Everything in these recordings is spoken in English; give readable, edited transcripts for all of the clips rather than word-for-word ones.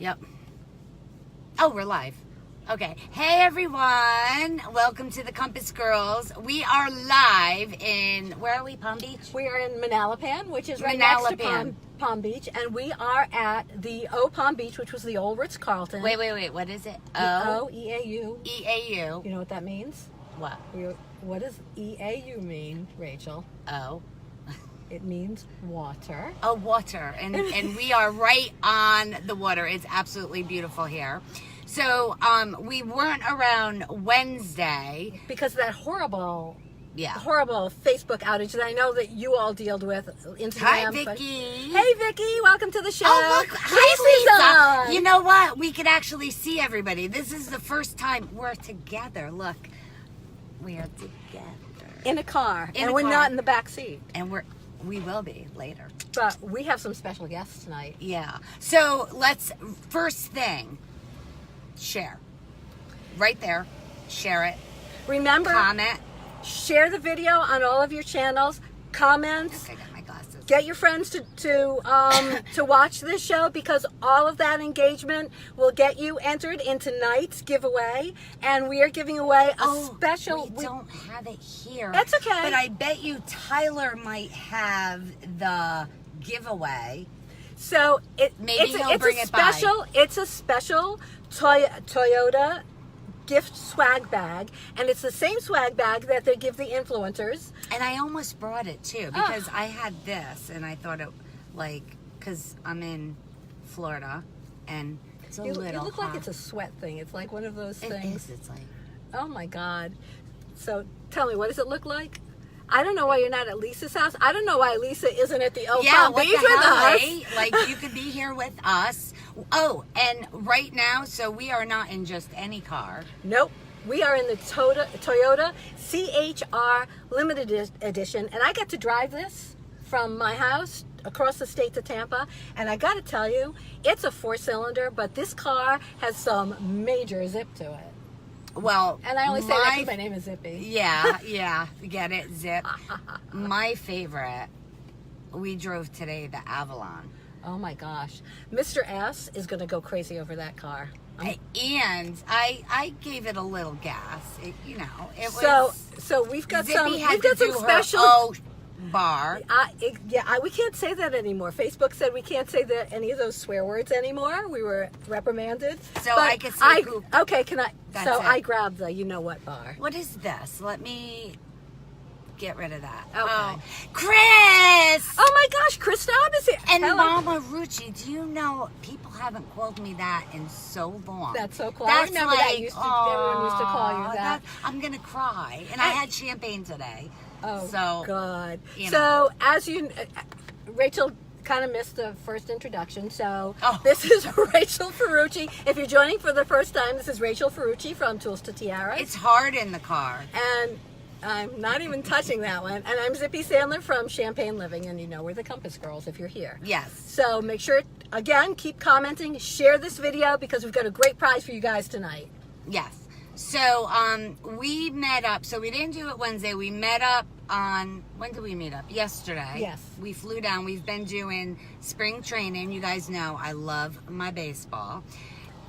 Yep. Oh, we're live. Okay. Hey, everyone. Welcome to the Compass Girls. We are live in, where are we, Palm Beach? We are in Manalapan, which is right next to Palm Beach. And we are at the O Palm Beach, which was the old Ritz-Carlton. Wait. What is it? O-E-A-U. E-A-U. You know what that means? What? What does E-A-U mean, Rachel? Oh. It means water. Oh, water. And we are right on the water. It's absolutely beautiful here. So, we weren't around Wednesday. Because of that horrible Facebook outage that I know that you all dealt with. Instagram. Hi, Vicky. Hey, Vicky. Welcome to the show. Oh, look. Hi, Lisa. You know what? We could actually see everybody. This is the first time we're together. Look. We are together. In a car. We're not in the back seat. And we will be later. But we have some special guests tonight. Yeah. So first thing, share. Right there. Share it. Remember, comment. Share the video on all of your channels. Comments. Okay, I got my glasses. Get your friends to watch this show, because all of that engagement will get you entered in tonight's giveaway. And we are giving away a special. We don't have it here. That's okay. But I bet you Tyler might have the giveaway. So Maybe he'll bring it by. It's a special Toyota gift swag bag, and it's the same swag bag that they give the influencers. And I almost brought it too, because I had this and I thought it, because I'm in Florida and it's a little You look hot. like it's a sweat thing. It's like one of those It things. is. It's like, Oh my God. So tell me, what does it look like? I don't know why you're not at Lisa's house. I don't know why Lisa isn't at the Palm what Beach the with hell, us. eh? Like, you could be here with us. Oh, and right now, so we are not in just any car. Nope. We are in the Toyota CHR Limited Edition, and I got to drive this from my house across the state to Tampa, and I got to tell you, it's a 4-cylinder, but this car has some major zip to it. Well, And I only say that because my name is Zippy. Yeah, get it, Zip. My favorite, we drove today, the Avalon. Oh my gosh. Mr. S is going to go crazy over that car. And I gave it a little gas. It was. So we've got Zippy some special. Her bar. We can't say that anymore. Facebook said we can't say any of those swear words anymore. We were reprimanded. So I could say poop. Okay, can I? That's so it. I grabbed the what bar. What is this? Let me get rid of that. Okay. Oh, Chris! Oh my gosh, Chris Staub is here. And Hello. Mama Rucci, do you know, people haven't called me that in so long. That's so cool. I remember that everyone used to call you that. I'm going to cry. And I had champagne today. Oh, so, God. You know. So, as Rachel kind of missed the first introduction. So, This is Rachel Ferrucci. If you're joining for the first time, this is Rachel Ferrucci from Tools to Tiaras. It's hard in the car. And I'm not even touching that one. And I'm Zippy Sandler from Champagne Living. And we're the Compass Girls if you're here. Yes. So, make sure, again, keep commenting. Share this video, because we've got a great prize for you guys tonight. Yes. So, we met up. So, we didn't do it Wednesday. We met up on, when did we meet up? Yesterday. Yes. We flew down. We've been doing spring training. You guys know I love my baseball.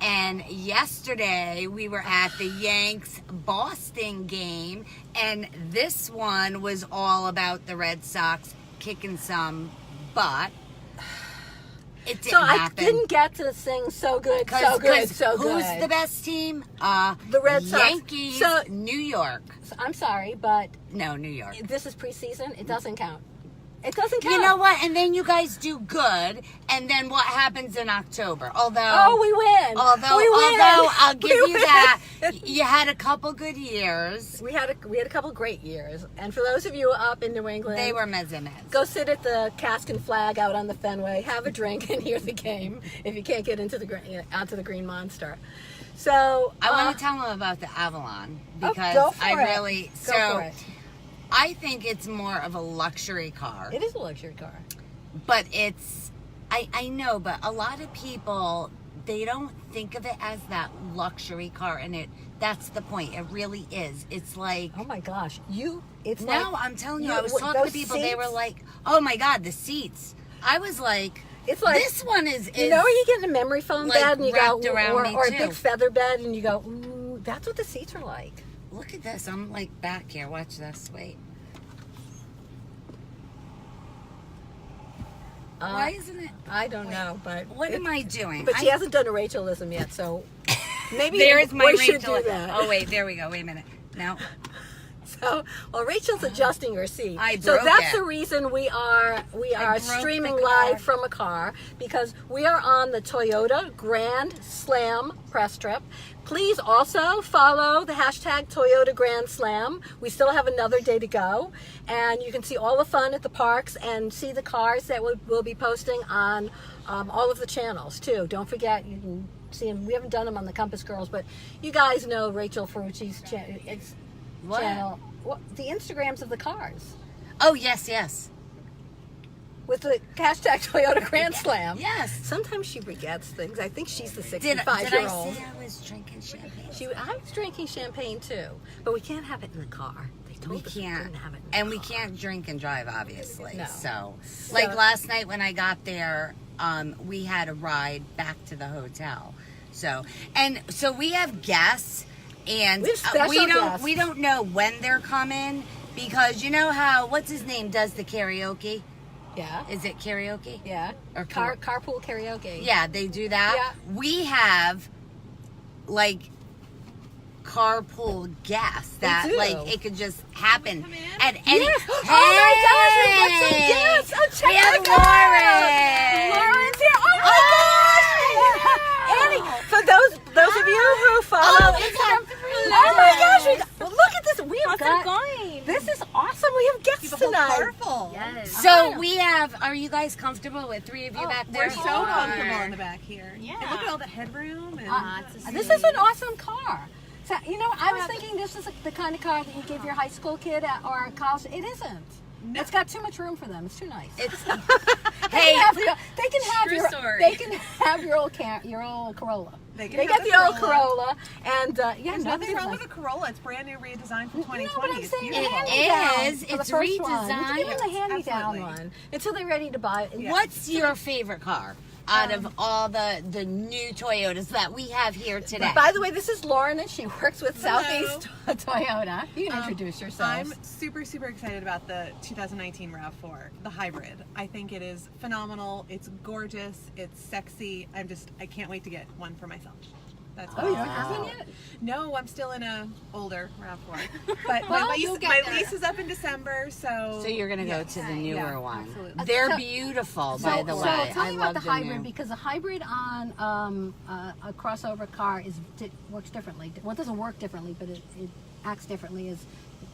And yesterday, we were at the Yanks-Boston game. And this one was all about the Red Sox kicking some butt. It didn't happen. I didn't get to sing so good. Who's the best team? The Red Sox. Yankees, New York. I'm sorry, but No, New York. this is preseason. It doesn't count. It doesn't count. You know what? And then you guys do good, and then what happens in October? Although we win. Although I'll give you that, you had a couple good years. We had a couple great years, and for those of you up in New England, They were mezz. Go sit at the Cask and Flag out on the Fenway, have a drink, and hear the game. If you can't get onto the Green Monster. So I want to tell them about the Avalon, because go for I it. really Go for it. I think it's more of a luxury car. It is a luxury car. But I know, but a lot of people, they don't think of it as that luxury car, and that's the point. It really is. It's like, oh my gosh, I'm telling you, I was talking to people, they were like, oh my God, the seats. I was like, It's like This one is you know, where you get in a memory foam like, bed and you go, wrapped around me, or a too. big feather bed, and you go, ooh, that's what the seats are like. Look at this. I'm like back here. Watch this. Wait. Why isn't it? I don't know, but What am I doing? But she hasn't done a Rachelism yet, so maybe There's my we should Rachel. do that. Oh wait, there we go. Wait a minute. No. So, well, Rachel's adjusting her seat. I So broke that's it. the reason we are broke streaming the car. live from a car, because we are on the Toyota Grand Slam press trip. Please also follow the hashtag Toyota Grand Slam. We still have another day to go, and you can see all the fun at the parks and see the cars that we'll be posting on all of the channels too. Don't forget, you can see them. We haven't done them on the Compass Girls, but you guys know Rachel Ferrucci's What? channel. Well, the Instagrams of the cars Oh yes, yes, with the hashtag Toyota Grand Slam. yes. Sometimes she forgets things. I think she's the Did I 65-year-old. say I was drinking champagne? I was drinking champagne too, but we can't have it in the car. They told We us we can't, couldn't have it in the and we car. can't drink and drive, obviously. No. So, like last night when I got there, we had a ride back to the hotel. So we have guests, and We have special guests. we don't know when they're coming, because you know how what's his name does the karaoke? Yeah, Is it karaoke? yeah. Or Carpool karaoke. Yeah, they do that. Yeah. We have like carpool guests that do. like it could just happen at any. Yes. Oh my gosh, we've got some Hey! guests. Oh, check We have it out. Lauren. Lauren's here. Oh my gosh. Annie, for those of you who follow Oh, it's on Oh my gosh, look at this. We have How's it going? This is awesome. We have guests tonight. Yes. So we have. Are you guys comfortable with three of you back there? We're so comfortable in the back here. Yeah. And look at all the headroom. And This is an awesome car. So, you know, I was thinking this is the kind of car that you give your high school kid or a college. It isn't. No. It's got too much room for them. It's too nice. It's Hey, hey. they can have True your story. they can have your old Corolla. They can They have got the the old Corolla. Corolla, and yeah, There's no, nothing this is wrong nice. with a Corolla. It's brand new, redesigned for 2020. No, but I'm It's saying the beautiful. hand-me-down is. for the It's first one. You redesigned. give them the hand-me-down Absolutely. one until they're ready to buy it. Yeah. What's your favorite car out of all the new Toyotas that we have here today? By the way, this is Lauren, and she works with Hello. Southeast Toyota. You can introduce yourself. I'm super, super excited about the 2019 RAV4, the hybrid. I think it is phenomenal. It's gorgeous. It's sexy. I can't wait to get one for myself. That's Oh, you what don't I'm have saying. one yet? No, I'm still in a older RAV4. But Well, my, you'll lease, get my there. lease is up in December, so... So you're gonna go Yes. to the newer Yeah, one. absolutely. They're So- beautiful, by the way. So tell I me love about the the hybrid, new. because a hybrid on a crossover car works differently. Well, it doesn't work differently, but it acts differently as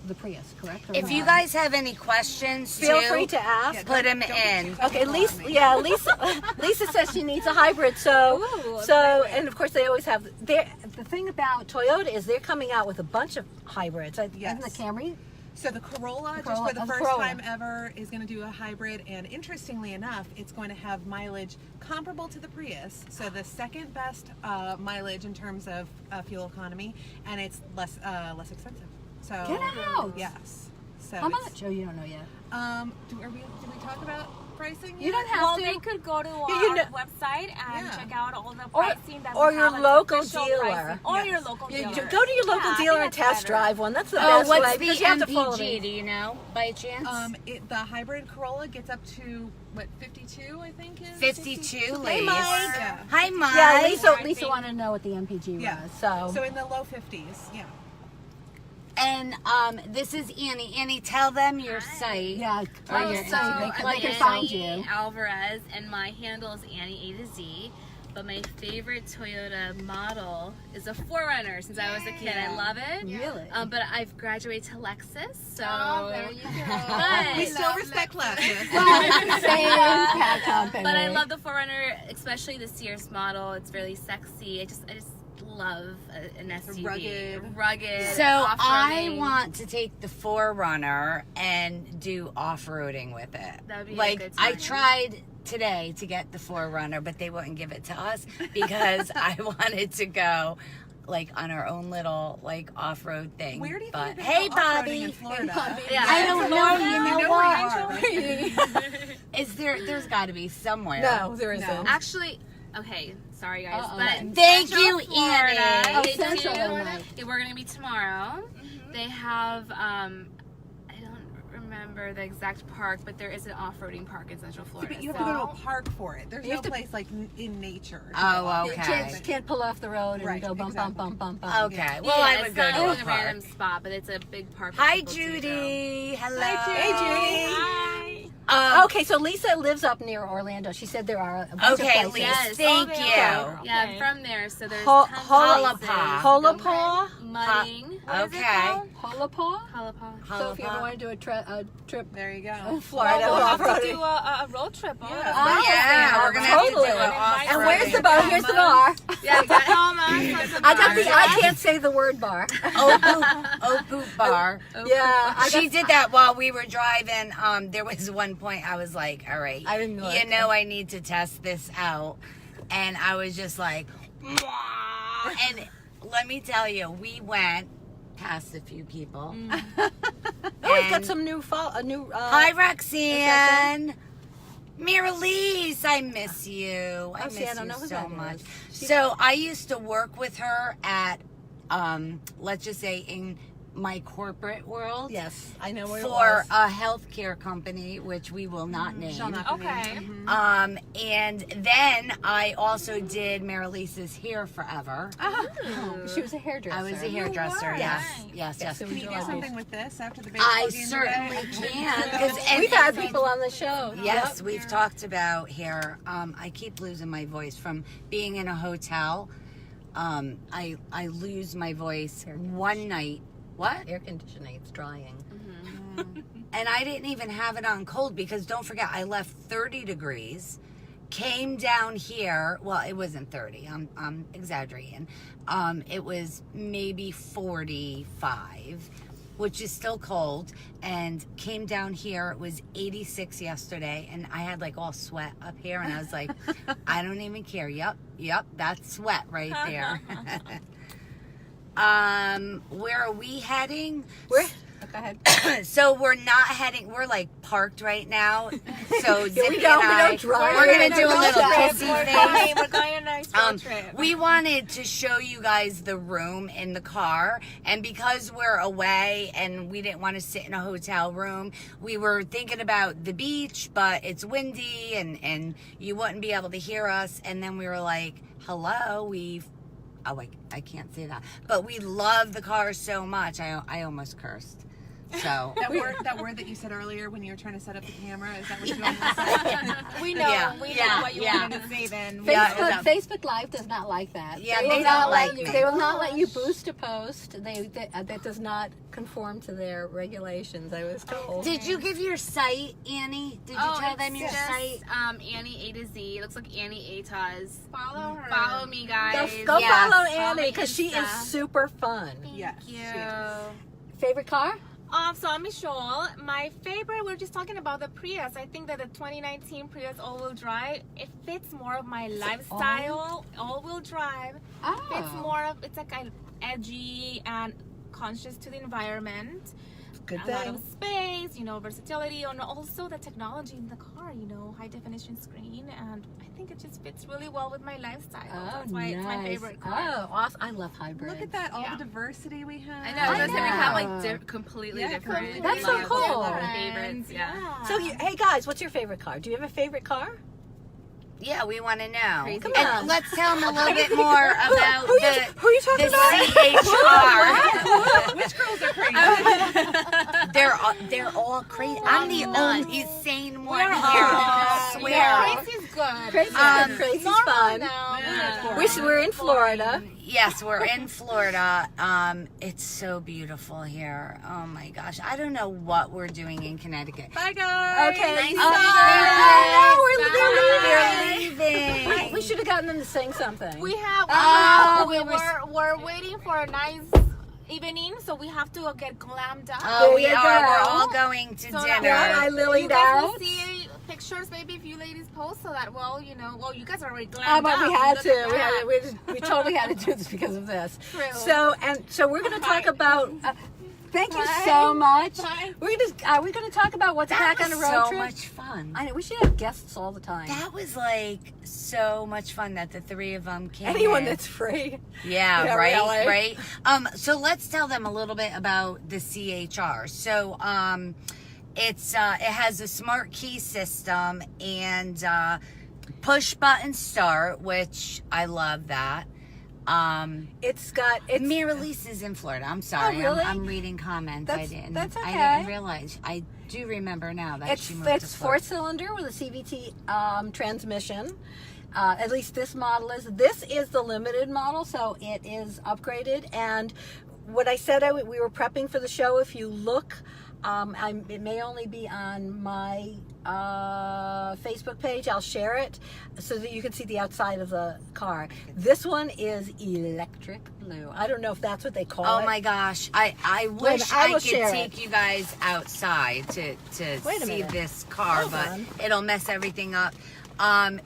the Prius, correct? Or If no? you guys have any questions, feel too, free to ask. Yeah, put them don't be in. too Okay, comfortable on me. Lisa says she needs a hybrid. So, Ooh, and of course they always have. The thing about Toyota is they're coming out with a bunch of hybrids. Yes. Isn't the Camry? So the Corolla, just Corolla- for the the first Corolla. time ever, is going to do a hybrid, and interestingly enough, it's going to have mileage comparable to the Prius. So the second best mileage in terms of fuel economy, and it's less expensive. So Get out. Yes. So How it's- much? Oh, you don't know yet. Did we talk about pricing? You yet? don't have Well, to. they could go to our you know- website and Yeah. check out all the Or- pricing that or we your have, like, local official dealer. pricing. Or Yes. your local You dealer. go to your local Yeah, I dealer think and that's test better. drive one. That's the Oh, best what's way the because you have to follow MPG? me. Do you know by chance? The hybrid Corolla gets up to what 52, I think is 52, Hey, ladies. Mike. Yeah. Hi, Mike. Yeah, Lisa Pricing. wanted to know what the MPG Yeah. was. So So in the low 50s, yeah. And this is Annie. Annie, tell them your site. yeah, Or oh, your- so I'm they can find you. Annie Alvarez, and my handle is Annie A to Z. But my favorite Toyota model is a 4Runner. Since I was a kid, I love it. Really? But I've graduated to Lexus, so. there you go. But, We still respect Lexus. Same cat company. but I love the 4Runner, especially the Sears model. It's really sexy. I just love an SUV. Rugged. So I off-roading. want to take the 4Runner and do off-roading with it. That'd be a like good I time. tried today to get the 4Runner, but they wouldn't give it to us because I wanted to go like on our own little like off-road thing. Where do you but think hey, they go off-roading Bobby. in Florida? Yeah. I don't know. You know what? where you are. Is there's got to be somewhere. No, there isn't. No. Actually, okay, sorry guys, but Thank Central you, Florida, Annie. Oh, they Central do- Illinois. yeah, we're gonna be tomorrow. They have I don't remember the exact park, but there is an off-roading park in Central Florida. But you have to go to a park for it. There's You no have to- place like in nature. Oh, You okay. can't pull off the road and Right, go bump, exactly. bump, bump, bump, bump. Okay. Well, Yeah, I it's would go not to a like a park. random spot, but it's a big park. for Hi, people to go. Judy. Hello. Hey, Judy. Hi. Okay, so Lisa lives up near Orlando. She said there are a bunch Okay, of places. Lisa. Yes. Thank Okay. you. Yeah, I'm from there, so there's Ho- tons Hola of Pa. Hola places. Pa? Mudding. What is it Okay. called? Holapa? Hola Pa. So if you ever want to do a trip There you in go. Florida, We'll have to off-roading. do a road trip. Oh, Yeah, we're gonna have to do totally. it off. And where's the bar? Here's the bar. Yeah, Tacoma. I can't say the word bar. Opu bar. Yeah, She did that while we were driving. There was one point I was like, all right, I didn't like you know, I need to test this out. And I was just like, "Mwah." And let me tell you, we went past a few people. Oh, we've got And- some new Hi, Roxanne. Miralise, I miss you. I Oh, miss see, I don't you know who so that much. is. So I used to work with her at, let's just say, in my corporate world. Yes, I know where it For was. a healthcare company, which we will not name. Shall not be Okay. named. And then I also did Marilise's hair forever. She was a hairdresser. I was a hairdresser. Yes, Nice. yes, yes. so Can you we do all something with this after the baseball I game certainly today? can. 'Cause- and- We've had people on the show. Yes, Yep. we've talked about hair. I keep losing my voice from being in a hotel. I lose my voice one night. What? Air conditioning, it's drying. And I didn't even have it on cold because don't forget, I left 30 degrees, came down here. Well, it wasn't 30. I'm exaggerating. It was maybe 45, which is still cold. And came down here. It was 86 yesterday, and I had like all sweat up here, and I was like, I don't even care. Yep, that's sweat right there. Where are we heading? Where? Go ahead. So we're not heading. We're like parked right now. So Zippy and don't- we I, don't drive. we're gonna do a We're little gonna kissy thing. We're going on a nice road trip. We wanted to show you guys the room in the car, and because we're away and we didn't want to sit in a hotel room, we were thinking about the beach, but it's windy and you wouldn't be able to hear us. And then we were like, hello, I can't say that, but we love the car so much. I almost cursed. So That word that you said earlier when you were trying to set up the camera, is that what you want to say? We know, Yeah, we know yeah, what you yeah. wanted to say then. Yeah, Facebook Live does not like that. Yeah, they they will don't not like let you. me. They will not let you boost a post. That does not conform to their regulations. I was told. did you give your site, Annie? Did you tell them your site? Annie A to Z. It looks like Annie Ataz. Follow her. Follow me, guys. Go Yes. follow Follow Annie me because she is Insta. super fun. Yes. Thank you. yes. Favorite car? So I'm Michelle. My favorite, we're just talking about the Prius. I think that the 2019 Prius all-wheel drive, it fits more of my lifestyle. All-wheel drive. It's more of, it's like a edgy and conscious to the environment. Good a lot thing. of space, versatility, and also the technology in the car, high definition screen, and I think it just fits really well with my lifestyle. That's why it's my favorite car. Oh, awesome. I love hybrid. Look at that, all Yeah. the diversity we have. I know. I was gonna say we have know. like completely Yeah, different. completely That's so loves, cool. Favorites. Yeah. So, hey guys, what's your favorite car? Do you have a favorite car? Yeah, we want to know. Crazy. Come And on. let's tell them a little bit more about who are you talking the about? CHR. Which girls are crazy? They're all crazy. I'm the only sane one here. Yeah, Swear. Crazy's good. Crazy's Um, crazy's Normal fun. now. Yeah. We're in Florida. Yes, we're in Florida. It's so beautiful here. Oh my gosh. I don't know what we're doing in Connecticut. Bye, guys. Okay. They're leaving. We should have gotten them to sing something. We have. Oh, we're waiting for a nice evening, so we have to get glammed up. Oh, we There you are. go. We're all going to So dinner. Yeah, I lilied you guys will out. see pictures maybe if you ladies post so that, well, you know, well, you guys are already glammed But up. we had Look to. at We, that. we totally had to do this because of this. True. So we're going to talk Right. about. Thank you Bye. so much. Bye. We're going to talk about what's That back on was the road so trip. much fun. I know we should have guests all the time. That was like so much fun that the three of them came. Anyone in. that's free. Yeah, Yeah, right, really. right. So let's tell them a little bit about the CHR. So, it has a smart key system and push button start, which I love that. It's Miralise is in Florida. I'm sorry. Oh, really? I'm reading comments. That's I okay. didn't realize. I do remember now that she moved to it's Florida. 4-cylinder with a CVT transmission. At least this model is. This is the limited model, so it is upgraded. And what I said, we were prepping for the show. If you look, it may only be on my Facebook page. I'll share it so that you can see the outside of the car. This one is electric blue. I don't know if that's what they call it. Oh my gosh. I wish I I will could share take it. you guys outside to Wait a see minute. this car, Hold but on. it'll mess everything up.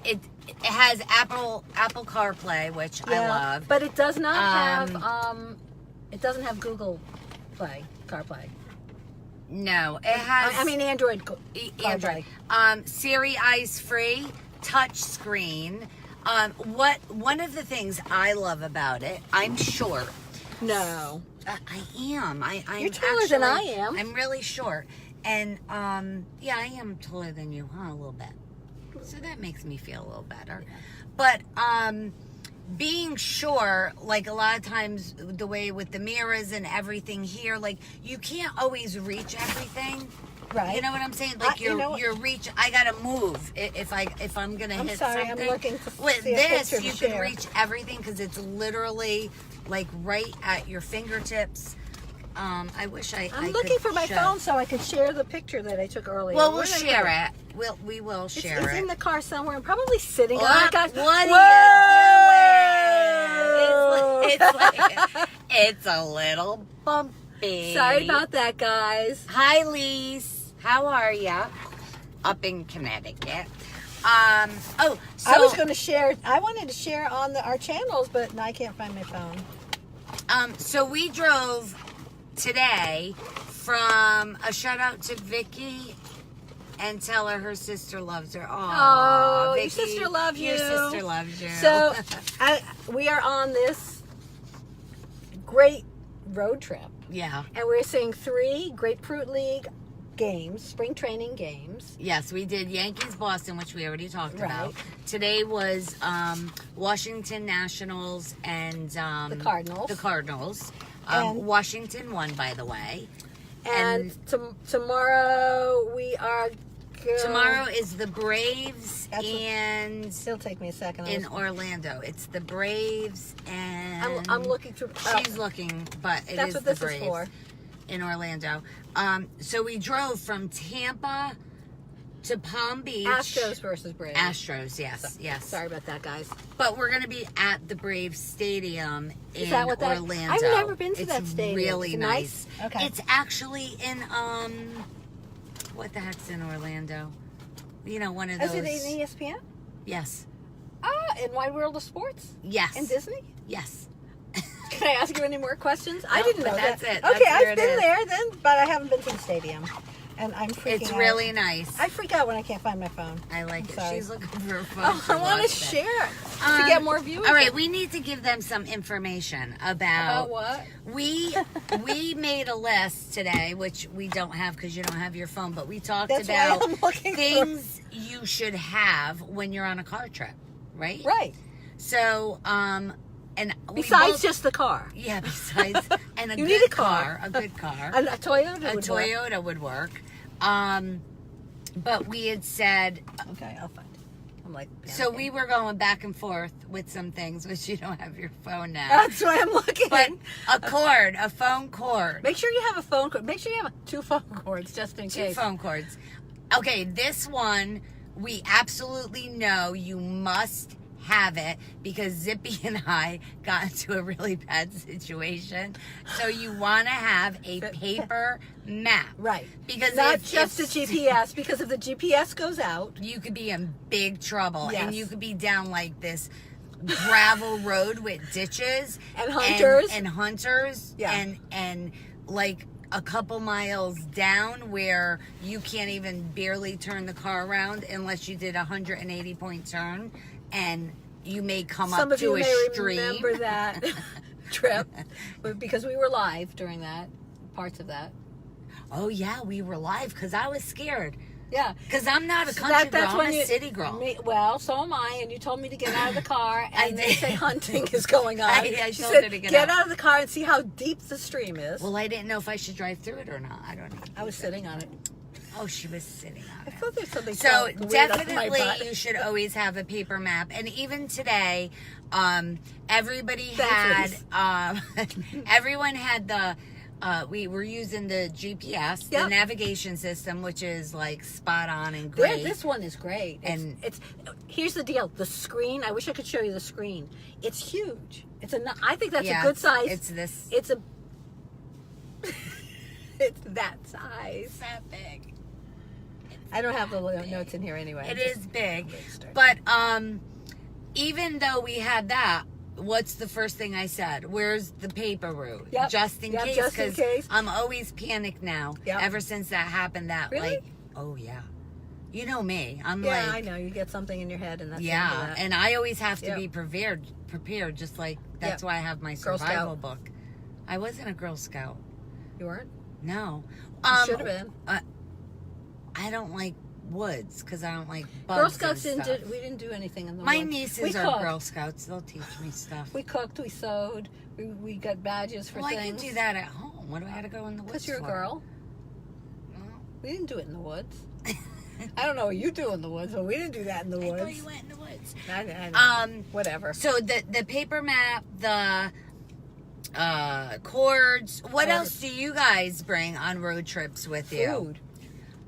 It has Apple CarPlay, which I love. But it does not Um, have it doesn't have Google CarPlay. No, it has I mean Android Android. CarPlay. Siri Eyes Free, touch screen. One of the things I love about it, I'm short. No. I am. I'm You're taller than I am. I'm really short. And yeah, I am taller than you, huh? A little bit. So that makes me feel a little better. But being short, like a lot of times the way with the mirrors and everything here, like you can't always reach everything. Right. You know what I'm saying? Like you know what- your reach, I gotta move if I'm gonna I'm hit sorry, I'm something. looking to With see a this, picture to you can share. reach everything because it's literally like right at your fingertips. I wish I I'm could looking for my show. phone so I can share the picture that I took earlier. Well, we'll Where did I put share it. We will It's, share it's it. in the car somewhere. I'm probably sitting What? on it. Guys. What Whoa! are you doing? It's like it's a little bumpy. Sorry about that, guys. Hi, Lise. How are ya? Up in Connecticut. Oh, so I was going to share. I wanted to share on our channels, but I can't find my phone. so we drove today from a shout out to Vicky and tell her sister loves her. Oh, Vicky, your sister loves you. Your sister loves you. So we are on this great road trip, yeah. and we're seeing 3 Grapefruit League games, spring training games. Yes, we did Yankees Boston, which we already talked Right. about. Today was Washington Nationals and The Cardinals. The Cardinals. And- Washington won, by the way. And tomorrow we are. Tomorrow is the Braves That's what- and It'll take me a second. in Orlando. It's the Braves and I'm looking through. She's looking, but it That's is what the this is Braves for. in Orlando. So we drove from Tampa to Palm Beach. Astros versus Braves. Astros, yes, yes. Sorry about that, guys. But we're going to be at the Braves Stadium in Is that what that- Orlando. I've never been to It's that stadium. really Is it nice. nice? Okay. It's actually in what the heck's in Orlando? You know, one of those. Is it in ESPN? Yes. In Wide World of Sports? Yes. In Disney? Yes. Can I ask you any more questions? I No, didn't but know that's that. it. That's Okay, where I've it been is. there then, but I haven't been to the stadium. And I'm freaking It's out. really nice. I freak out when I can't find my phone. I like I'm it. sorry. She's looking for a phone. Oh, I want watch to it. share it to get more viewers. All right, we need to give them some information About what? We made a list today, which we don't have because you don't have your phone, but we talked That's why about I'm looking for- things you should have when you're on a car trip, right? Right. So, and we Besides both- just the car. yeah, besides and a You good need a car. a good car, A Toyota a would work. Toyota would work. But we had said Okay, I'll find it. I'm like, so panicking. we were going back and forth with some things, which you don't have your phone now. That's why I'm looking. But a phone cord. Make sure you have a phone cord. Make sure you have 2 phone cords just in 2 case. phone cords. Okay, this one we absolutely know you must have it because Zippy and I got into a really bad situation. So you want to have a paper map. Right. Because not if just the GPS, because if the GPS goes out, you could be in big trouble. Yes. And you could be down like this gravel road with ditches. And hunters. And hunters. Yeah. And like a couple miles down where you can't even barely turn the car around unless you did a 180-point turn, and you may come some up of to you a may stream. remember that trip, but because we were live during that, parts of that. Oh yeah, we were live because I was scared. Yeah. Because I'm not a So country that's girl, when I'm a you- city girl. Well, so am I, and you told me to get out of the car, I and they did. say hunting is going on. I She told said, her to get get out. out of the car and see how deep the stream is. Well, I didn't know if I should drive through it or not. I don't know. I was sitting on it. Oh, she was sitting on I it. thought there's something So felt weird up my definitely butt. you should always have a paper map. And even today, everybody Thanks, had, everyone had the, we were using the GPS, the Yep. navigation system, which is like spot on and There, great. this one is great. And- It's here's the deal. The screen. I wish I could show you the screen. It's huge. I think that's Yeah, a good size. It's this. It's a. It's that size. that big. I don't have the notes in here anyway. It Just- is big. Register. But even though we had that, what's the first thing I said? Where's the paper route? Yep. Just in Yep, case. just in 'Cause case. I'm always panicked now. Yep. Ever since that happened, that Really? like, oh yeah. You know me. I'm Yeah, like, I know. You get something in your head, and that's the end yeah. of that. And I always have to Yep. be prepared. Just like, that's Yep. why I have my Girl survival Scout. book. I wasn't a Girl Scout. You weren't. No. You should have been. I don't like woods because I don't like bugs. Girl Scouts and didn't. stuff. We didn't do anything in the My woods. nieces we are cooked. Girl Scouts. They'll teach me stuff. We cooked. We sewed. We got badges for Well, I things. can do that at home. What do I have to go in the woods Because you're a for? girl. Well, We didn't do it in the woods. I don't know what you do in the woods, but we didn't do that in the I woods. thought you went in the woods. I know. Um, Whatever. So the paper map, the cords. What else do you guys bring on road trips with you? Food.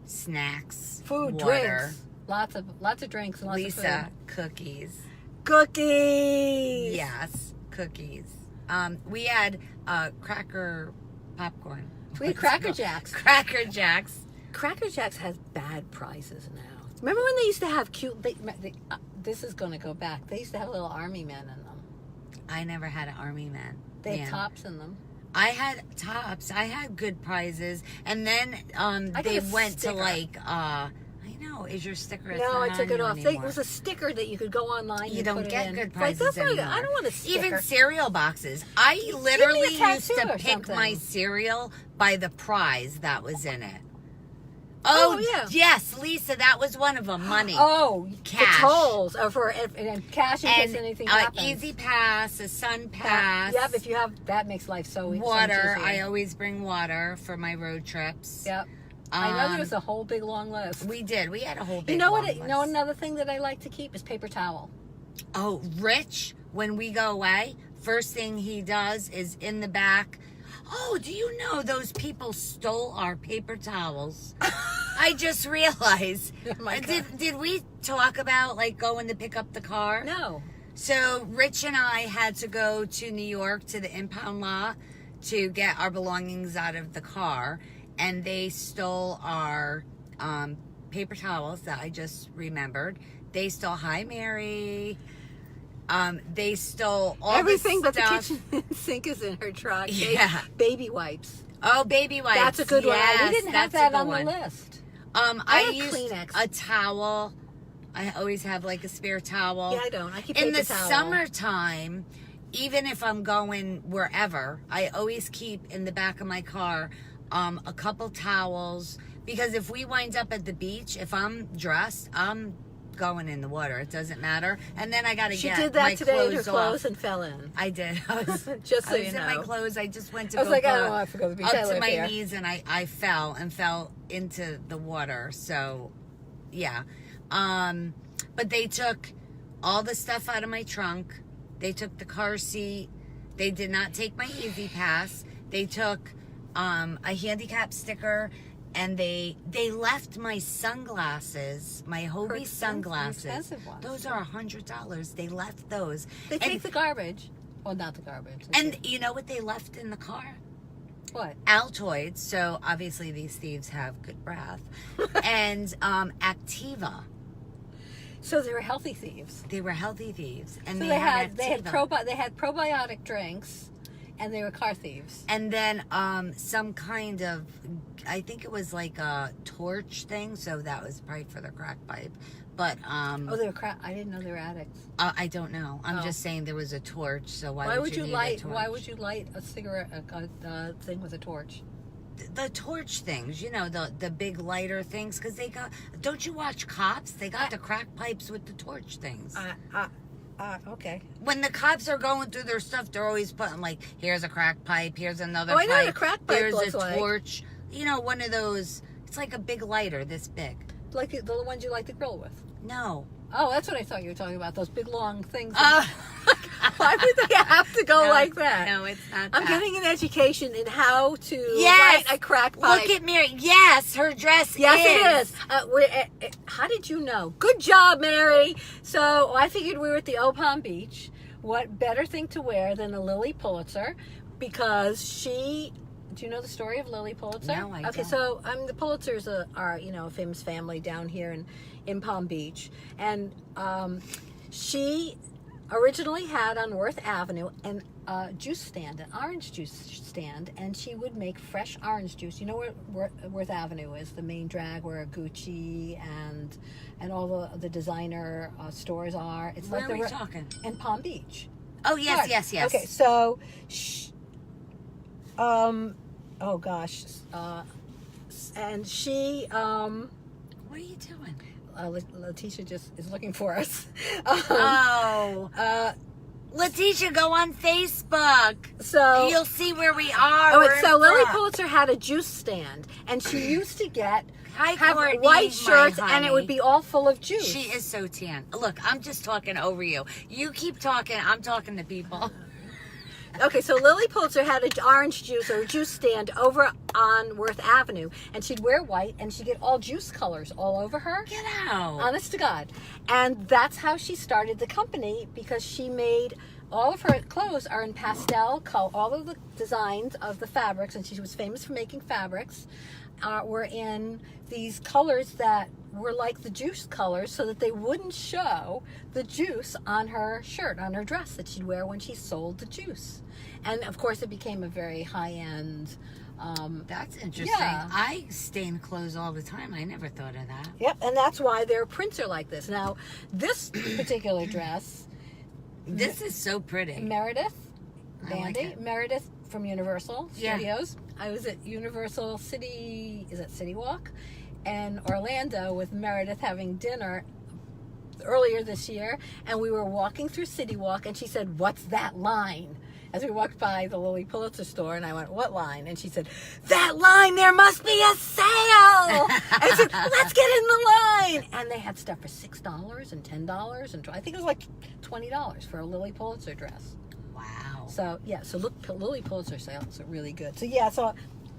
Snacks. Food, water. drinks. Lots of drinks and lots Lisa, of cookies. food. Cookies. Yes, cookies. We had cracker popcorn. We had Cracker Jacks. Cracker Jacks. Cracker Jacks has bad prices now. Remember when they used to have cute? This is going to go back. They used to have little army men in them. I never had an army man. They had Man. tops in them. I had tops. I had good prizes, and then got they a went to sticker. like I know. Is your sticker? It's No, not I took on it you off. anymore. It was a sticker that you could go online. You and don't put get it in. good Like, prizes that's not- anymore. I don't want a sticker. Even cereal boxes. I literally used tattoo to or pick my something. cereal by the prize that was in it. Oh, yeah. Yes, Lisa, that was one of them. Money. Oh, Cash. the tolls or for and cash in case and anything happens. Easy Pass, a Sun Pass. Yep, if you have that makes life so easy. water. I always bring water for my road trips. Yep. I know there Um, was a whole big long list. We did. We had a whole big You know what? long You know list. another thing that I like to keep is paper towel. Oh, Rich, when we go away, first thing he does is in the back. Oh, do you know those people stole our paper towels? I just realized. Oh my God. Did we talk about like going to pick up the car? No. So Rich and I had to go to New York to the impound lot to get our belongings out of the car, and they stole our paper towels that I just remembered. They stole, hi Mary. They stole all Everything the but the stuff. kitchen sink is in her truck. Yeah. Baby wipes. Oh, baby wipes. That's a good one. Yes, We didn't have that's a that good on one. the list. I had used Kleenex. a towel. I always have like a spare towel. Yeah, I don't. I keep In paper the towel. summertime, even if I'm going wherever, I always keep in the back of my car a couple towels, because if we wind up at the beach, if I'm dressed, I'm going in the water. It doesn't matter. And then I got to She get did my that today in her clothes clothes off. and fell in. I did. I was, Just so I was you in my know. clothes. I just went to I was go like, I put don't want to go to the beach. I up to live my here. knees, and I fell into the water. So yeah, but they took all the stuff out of my trunk. They took the car seat. They did not take my Easy Pass. They took a handicap sticker and they left my sunglasses, my Hobie sunglasses. expensive ones. Those are $100. They left those. They And- take the garbage. Well, not the garbage. And you know what they left in the car? what? Altoids. So obviously these thieves have good breath. And Activa. So they were healthy thieves. They were healthy thieves, and So they they had had Activa. they had probiotic drinks, and they were car thieves. And then some kind of, I think it was like a torch thing. So that was probably for the crack pipe. But Oh, they were I didn't know they were addicts. I don't know. I'm Oh. just saying there was a torch. So why Why would you need light? a torch? Why would you light a cigarette a thing with a torch? The torch things, you know, the big lighter things, because they got. Don't you watch Cops? They got the crack pipes with the torch things. Okay. When the cops are going through their stuff, they're always putting like, here's a crack pipe, here's another Oh, I pipe, know what a crack pipe there's looks a like. torch. You know, one of those. It's like a big lighter, this big. Like the ones you like to grill with. No. Oh, that's what I thought you were talking about. Those big long things. Uh, Why would they have to go no, like that? No, it's not. I'm that. getting an education in how to Yes. light a crack pipe. Look at Mary. Yes, her dress. Yes, it is. How did you know? Good job, Mary. So I figured we were at the Old Palm Beach. What better thing to wear than a Lily Pulitzer? Because she. Do you know the story of Lily Pulitzer? No, I Okay, don't. so the Pulitzers are a famous family down here in Palm Beach, and she originally had on Worth Avenue an juice stand, an orange juice stand, and she would make fresh orange juice. You know where Worth Avenue is, the main drag where Gucci and all the designer stores are. It's Where like are we talking? in Palm Beach. Oh, yes, Right. yes, yes. Okay, so, oh gosh, and she, What are you doing? Letitia just is looking for us. Oh. Letitia, go on Facebook. So You'll see where we are. Oh, We're and so in Lily front. Pulitzer had a juice stand, and she used to get Hi, have Courtney, white my shirts, and honey. it would be all full of juice. She is so tan. Look, I'm just talking over you. You keep talking. I'm talking to people. Okay, so Lily Pulitzer had an orange juice or a juice stand over on Worth Avenue, and she'd wear white, and she'd get all juice colors all over her. Get out. Honest to God. And that's how she started the company, because she made all of her clothes are in pastel color. All of the designs of the fabrics, and she was famous for making fabrics, were in these colors that were like the juice colors, so that they wouldn't show the juice on her shirt, on her dress that she'd wear when she sold the juice. And of course, it became a very high-end. That's interesting. Yeah. I stain clothes all the time. I never thought of that. Yep, and that's why their prints are like this. Now, this particular dress, This is so pretty. Meredith I like Bandy, it. Meredith from Universal Yeah. Studios. I was at Universal City, is it City Walk? In Orlando with Meredith having dinner earlier this year, and we were walking through City Walk, and she said, "What's that line?" As we walked by the Lily Pulitzer store, and I went, "What line?" And she said, "That line, there must be a sale." I said, "Let's get in the line." And they had stuff for $6 and $10 and I think it was like $20 for a Lily Pulitzer dress. Wow. So yeah, so look, Lily Pulitzer sales are really good. So yeah, so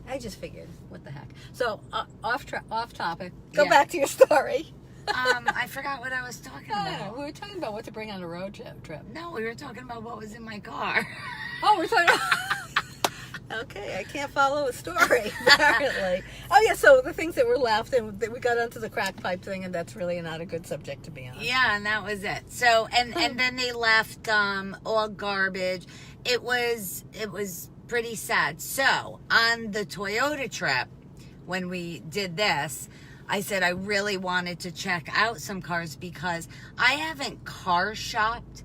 I just figured, what the heck. So off topic. Go Yeah. back to your story. I forgot what I was talking Oh, about. we were talking about what to bring on a road trip. No, we were talking about what was in my car. Oh, we're talking. Okay, I can't follow a story apparently. Oh yeah, so the things that were left, and we got onto the crack pipe thing, and that's really not a good subject to be on. Yeah, and that was it. So, and then they left all garbage. It was pretty sad. So, on the Toyota trip, when we did this, I said I really wanted to check out some cars because I haven't car shopped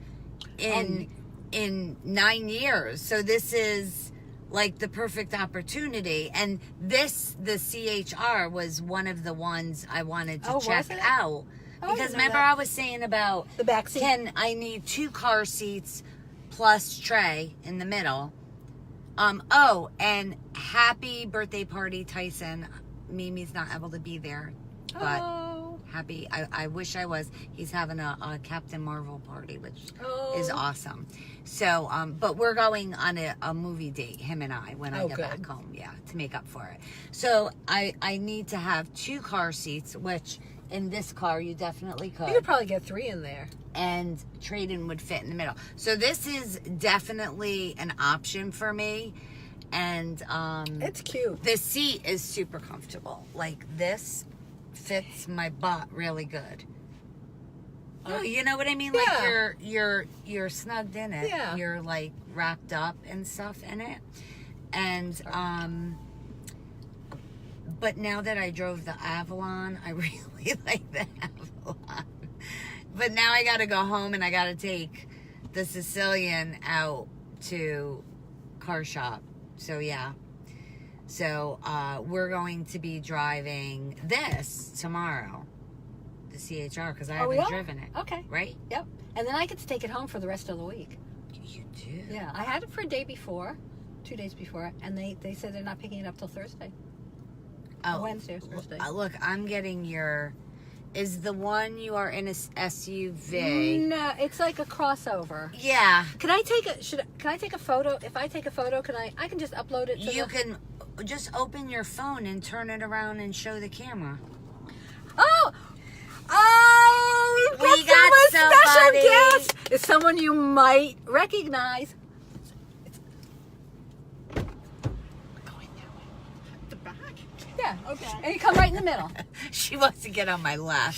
in 9 years. So this is like the perfect opportunity. And the CHR was one of the ones I wanted to Oh, was check it? out. Oh, I Because didn't know remember that. I was saying about The back seat. I need 2 car seats plus tray in the middle. And happy birthday party, Tyson. Mimi's not able to be there, but Oh, happy. I wish I was. He's having a Captain Marvel party, which is awesome. So, but we're going on a movie date, him and I, when I get back home. Yeah, to make up for it. So I need to have 2 car seats, which in this car you definitely could. You could probably get 3 in there. And trade-in would fit in the middle. So this is definitely an option for me. And It's cute. the seat is super comfortable. Like this fits my butt really good. You know what I mean? Yeah. Like you're snugged in it. Yeah. You're like wrapped up and stuff in it. And but now that I drove the Avalon, I really like the Avalon. But now I got to go home and I got to take the Sicilian out to car shop. So yeah. So we're going to be driving this tomorrow, the CHR, because I haven't driven it. Okay. Right? Yep. And then I get to take it home for the rest of the week. You do? Yeah. I had it for a day before, 2 days before, and they said they're not picking it up till Thursday. Wednesday or Thursday. Look, I'm getting your... Is the one you are in a SUV? No, it's like a crossover. Yeah. Can I take a photo? If I take a photo, I can just upload it to You can just open your phone and turn it around and show the camera. Oh, We got special somebody. guest. It's someone you might recognize. Going that way. The back. Yeah. Okay. And you come right in the middle. She wants to get on my lap.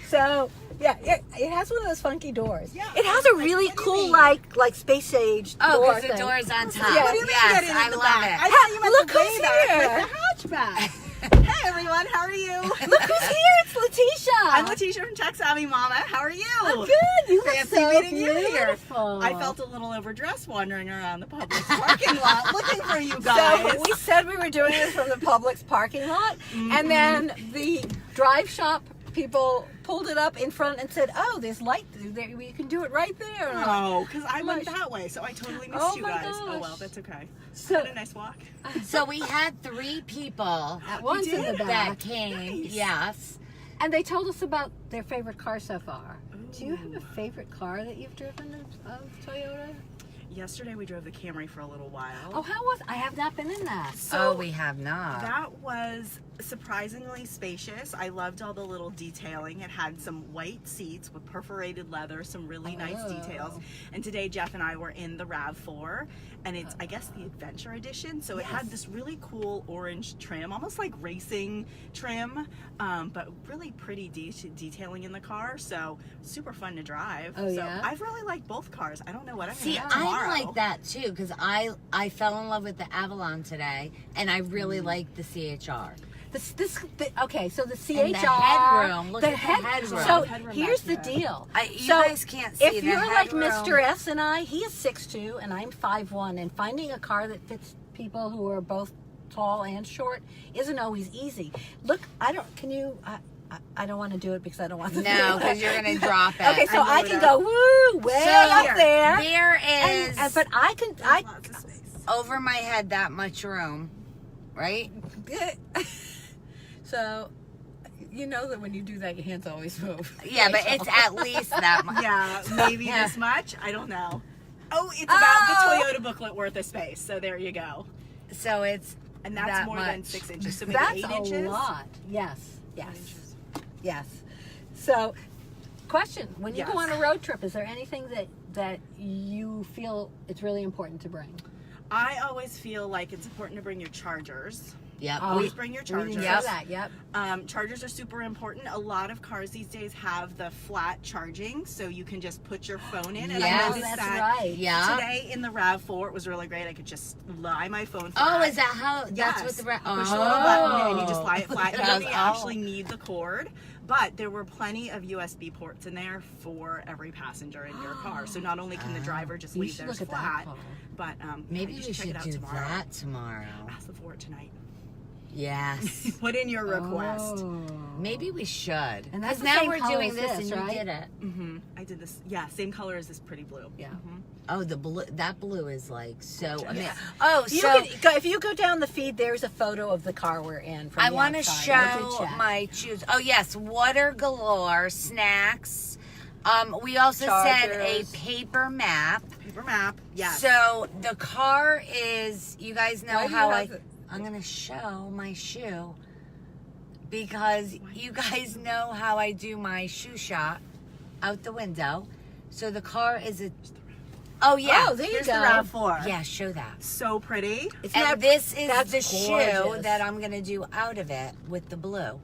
So yeah, it has one of those funky doors. Yeah. It has a really cool like space age door Oh, because the thing. door's on top. Yeah. What do you mean Yes, get in I the love back? it. I thought you meant Look the who's way back, here. like the hatchback. Hey everyone, how are you? Look who's here! It's Letitia. I'm Letitia from Tech Savvy Mama. How are you? I'm good. You look Fancy so meeting you here. beautiful. I felt a little overdressed wandering around the public parking lot looking for you guys. So we said we were doing this from the Publix parking lot, and then the drive shop people pulled it up in front and said, "Oh, there's light there. You can do it right there." And I'm like, Oh, because I went that way, so I totally missed Oh you my guys. Oh gosh. well, that's okay. So- Had a nice walk. So we had 3 people At once in the that back, came. Nice. Yes. and they told us about their favorite car so far. Do you have a favorite car that you've driven of Toyota? Yesterday we drove the Camry for a little while. Oh, how was? I have not been in that. Oh, we have not. That was surprisingly spacious. I loved all the little detailing. It had some white seats with perforated leather, some really nice Oh. details. And today Jeff and I were in the RAV4, and it's, I guess, the Adventure Edition. So it had this really cool orange trim, almost like racing trim, but really pretty detailing in the car. So super fun to drive. Oh, so yeah? I've really liked both cars. I don't know what I'm See, gonna get tomorrow. I like that too because I fell in love with the Avalon today, and I really like the CHR. Okay, so the CHR, And the headroom. Look at the headroom. So Headroom here's back the there. deal. You So, guys can't see If the you're like headroom. Mr. S and I, he is 6'2", and I'm 5'1", and finding a car that fits people who are both tall and short isn't always easy. Look, I don't want to do it because I don't want to. No, because you're gonna drop it. Okay, so I know can that. go woo way up there. There is But I can. Lots of space. over my head that much room, right? So, you know that when you do that, your hands always move. Yeah, but it's at least that much. Yeah, maybe Yeah. this much. I don't know. Oh, it's about the Toyota booklet worth of space. So there you go. So it's And that's that more much. than 6 inches. So maybe That's 8 a inches. lot. Yes. So, question: when you go Yes. on a road trip, is there anything that you feel it's really important to bring? I always feel like it's important to bring your chargers. Yep. Always bring your We didn't chargers. say Yep. that. Yep. Chargers are super important. A lot of cars these days have the flat charging, so you can just put your phone in. And Yes. I Oh, noticed that's that right. Yeah. today in the RAV4, it was really great. I could just lie my phone Oh, flat. is that how? That's Yes. what the Push a little button and you just lie it flat. You That's don't all. actually need the cord, but there were plenty of USB ports in there for every passenger in your car. So not only can the driver just You leave should theirs look at that flat, car. but Maybe you we should check should it out do tomorrow. that tomorrow. Ask the for it tonight. Yes. Put in your request. Oh. Maybe we should. And that's Because the now same we're color doing as this, this, and right? you did it. I did this. Yeah, same color as this pretty blue. Yeah. Oh, the blue. That blue is like so amazing. Oh, You so can go, if you go down the feed, there's a photo of the car we're in. From I the want to outside. I did show check. my shoes. Oh yes, water galore, snacks. We also sent a Chargers. paper map. Paper map. Yes. So the car is. You guys know Why do you how have it? I'm gonna show my shoe because you guys know how I do my shoe shot out the window. So the car is a. Oh yeah. Oh, there you Here's go. the RAV4. Yeah, show that. So pretty. It's And not- this is that's the shoe gorgeous. that I'm gonna do out of it with the blue.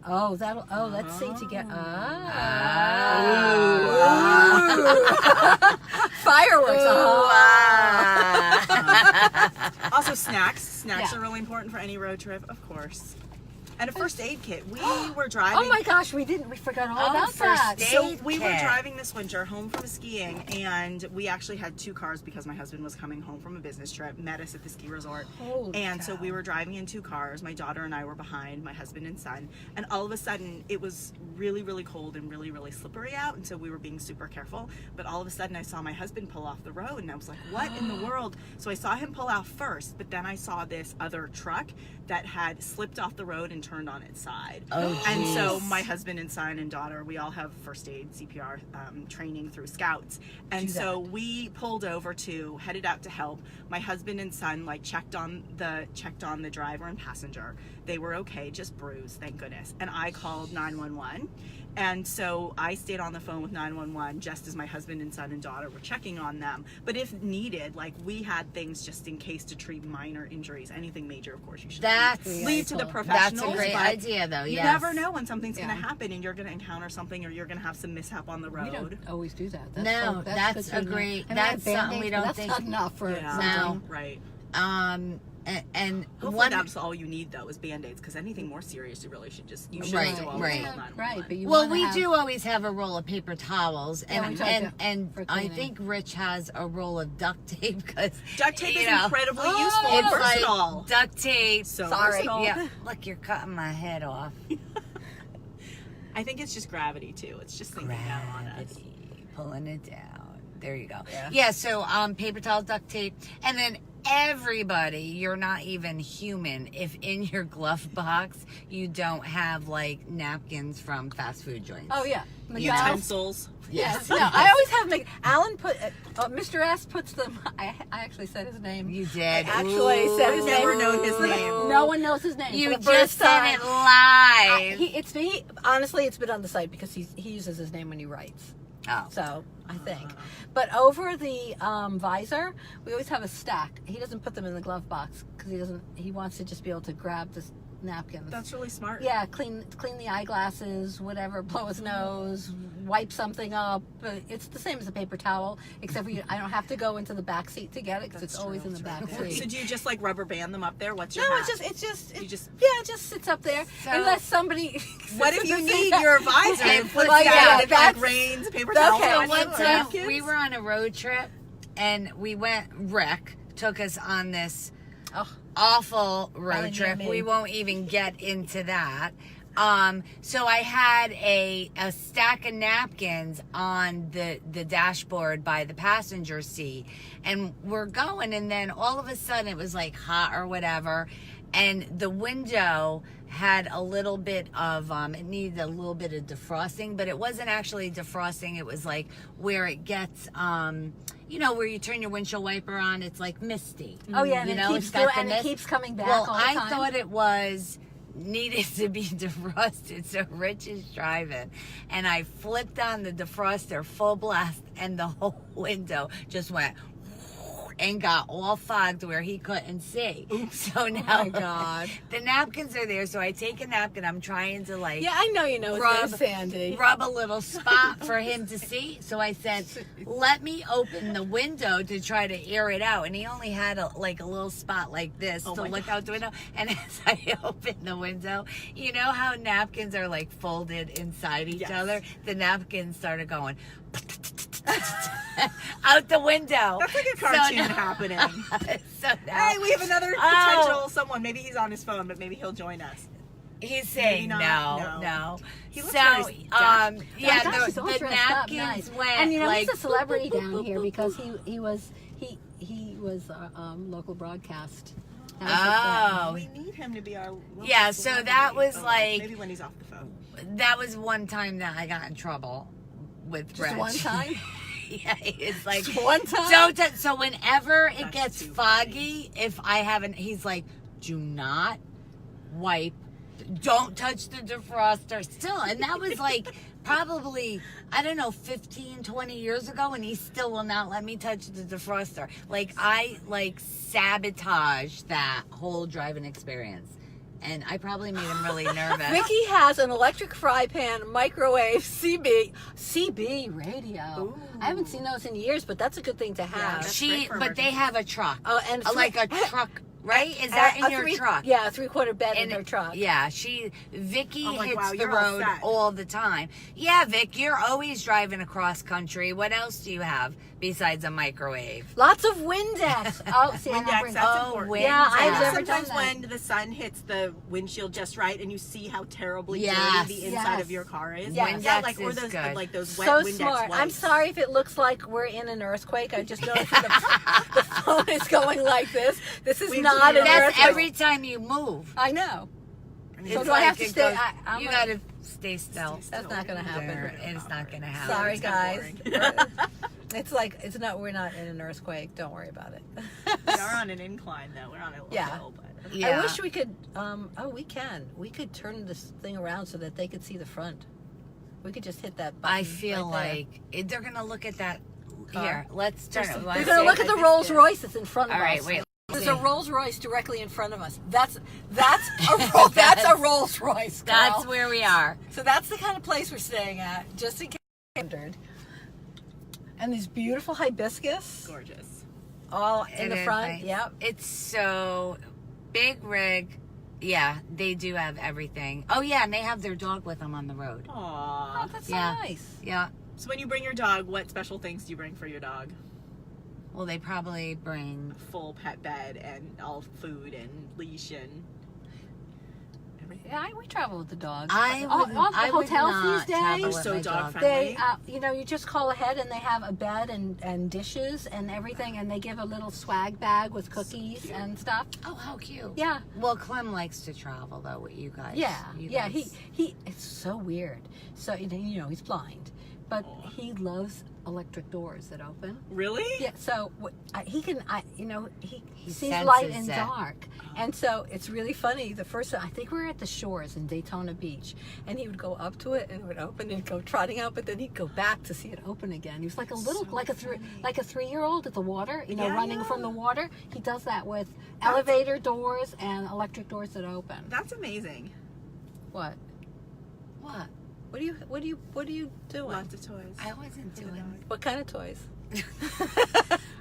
Oh, that'll. Oh, let's see to get. Fireworks. Also snacks. Snacks Yeah. are really important for any road trip, of course. And a first aid kit. We were driving. Oh my gosh, we forgot all Oh, about first that. aid. So we were kit. driving this winter home from skiing, and we actually had 2 cars because my husband was coming home from a business trip, met us at the ski resort. Holy And so cow. we were driving in 2 cars. My daughter and I were behind, my husband and son. And all of a sudden, it was really, really cold and really, really slippery out. And so we were being super careful. But all of a sudden, I saw my husband pull off the road, and I was like, what in the world? So I saw him pull out first, but then I saw this other truck that had slipped off the road and turned on its side. Oh, And so jeez. my husband and son and daughter, we all have first aid CPR training through Scouts. And so we pulled over headed out to help. My husband and son checked on the driver and passenger. They were okay, just bruised, thank goodness. And I called 911. And so I stayed on the phone with 911 just as my husband and son and daughter were checking on them. But if needed, we had things just in case to treat minor injuries. Anything major, of course, you should That's leave to the That's a professionals. That's a great but idea, though. you Yes. never know when something's Yeah. going to happen and you're going to encounter something or you're going to have some mishap on the We road. don't always do that. No, that's good to a know. great- I mean, I have that's something we Band-Aids, but don't that's think- not enough for Yeah. something. No. Right. And Hopefully one. that's all you need though is Band-Aids because anything more serious you really should just Right, always right. call 911. Right, but you Well, wanna we have- do always have a roll of paper towels, Yeah, we and do, and for I cleaning. think Rich has a roll of duct tape because Duct tape you is know, incredibly Oh, useful and It's like versatile. duct tape. So Sorry. versatile. Yeah, look, you're cutting my head off. I think it's just gravity too. It's just thinking down on us. Gravity, pulling it down. There you go. Yeah. Yeah. So paper towels, duct tape, and then everybody. You're not even human if in your glove box you don't have napkins from fast food joints. Oh yeah, McDonald's. Utensils. Yes. No, I always have Alan put. Mr. S puts them. I actually said his name. You I did. actually Ooh. said his name. Never known his name. No one knows his name. You for the just first said time. it live. Honestly, it's been on the site because he uses his name when he writes. Oh. So I think, but over the visor, we always have a stack. He doesn't put them in the glove box because he wants to just be able to grab the napkins. That's really smart. Yeah, clean the eyeglasses, whatever, blow his nose, wipe something up. But it's the same as a paper towel, except for I don't have to go into the back seat to get it because it's That's always true. in the back So seat. do you just rubber band them up there? What's your No, hack? it just sits up there So- unless somebody. What if you need your visor and flip Well, it yeah, down? It that's- rains, paper Okay, towel. so So one time napkins? we were on a road trip and Rick took us on this Oh, awful road Probably trip. near me. We won't even get into that. So I had a stack of napkins on the dashboard by the passenger seat, and we're going, and then all of a sudden it was hot or whatever, and the window had a little bit of it needed a little bit of defrosting, but it wasn't actually defrosting. It was where it gets where you turn your windshield wiper on, it's misty. oh yeah, and You it know, keeps it's got the and it mist. keeps coming back. Well, all the I time. thought it was needed to be defrosted, so Rich is driving, and I flipped on the defroster full blast, and the whole window just went and got all fogged where he couldn't see. So now my God. the napkins are there, so I take a napkin, I'm trying to Yeah, I know you know his rub, name's Sandy. rub a little spot for him to see. So I said, let me open the window to try to air it out. And he only had a little spot like this to my look out the window. And as I opened the window, you know how napkins are folded inside each Yes. other? The napkins started going out the window. That's like a cartoon happening. So now, Hey, we have another potential someone. Maybe he's on his phone, but maybe he'll join us. he's saying Maybe no, not, no. He looks So, very yeah, Oh gosh, he's all the dressed up, napkins nice. went And you know, like he's a celebrity down here because he was local broadcast. That was his Oh, We need him to be our local Yeah, so that celebrity. was Oh, like- maybe when he's off the phone. that was one time that I got in trouble with Just Reg. one time? Yeah, it's like Just one time? Don't touch. So whenever it That's gets too foggy, if I haven't, he's like, do not wipe. Don't touch the defroster. Still, and that was like probably, I don't know, 15, 20 years ago, and he still will not let me touch the defroster. Like, I like sabotaged that whole driving experience. And I probably made him really nervous. Vicky has an electric fry pan, microwave, CB radio. I haven't seen those in years, but that's a good thing to have. that's She, great for but they emergency. have a truck. Oh, and Like a truck, right? Is that in your truck? Yeah, a 3/4 bed in And her truck. Yeah, Vicky I'm like, hits wow, the you're all road set. all the time. Yeah, Vic, you're always driving across country. What else do you have besides a microwave? Lots of Windex. Oh, see, I Windex, never- that's Oh, important. Windex. Yeah, I've Yeah. never done Sometimes that. when the sun hits the windshield just right, and you see how terribly Yes. dirty the inside Yes. of your car is. Yes. Yeah, Windex like or is those good. like those wet So Windex smart. wipes. I'm sorry if it looks like we're in an earthquake. I just noticed that the phone is going like this. This is We've not seen an it. That's earthquake. every time you move. I know. So It's do I have to it stay? goes- I'm you gonna- gotta stay still. That's not going to happen. It's not gonna happen. Sorry, It's guys. kinda It's like it's not. We're not in an earthquake. Don't worry about it. We are on an incline though. We're on a little Yeah. hill, but Yeah. I wish we could. Oh, we can. We could turn this thing around so that they could see the front. We could just hit that button. I feel right there. like they're gonna look at that. Car. Here, let's turn it. They're Let's going to see. look at the Rolls Royces in front of All right, us. wait. There's see. a Rolls Royce directly in front of us. That's that's a Rolls Royce. Girl. That's where we are. So that's the kind of place we're staying at, just in case. And these beautiful hibiscus, gorgeous. all in It the is front. nice. Yep. It's so big rig. Yeah, they do have everything. Oh yeah, and they have their dog with them on the road. Aww. Oh, that's Yeah. so nice. Yeah. So when you bring your dog, what special things do you bring for your dog? Well, they probably bring. Full pet bed and all food and leash and everything. Yeah, we travel with the dog. I all would. the I would hotels not these travel days. with So my dog dog. friendly. They, you just call ahead and they have a bed and dishes and everything, and they give a little swag bag with cookies and stuff. Oh, how cute. Yeah, Well, Clem likes to travel though with you guys. yeah, You yeah. guys- He. It's so weird. So he's blind, but he loves electric doors that open. Really? Yeah, so he can, he sees senses light and it. dark. And so it's really funny. The first time, I think we were at the shores in Daytona Beach, and he would go up to it and it would open and go trotting out, but then he'd go back to see it open again. He was like a little, like a 3-year-old at the water, Yeah, running from the water. He does that with elevator doors and electric doors that open. That's amazing. What? What? What are you doing? Lots of toys. I wasn't doing. What kind of toys?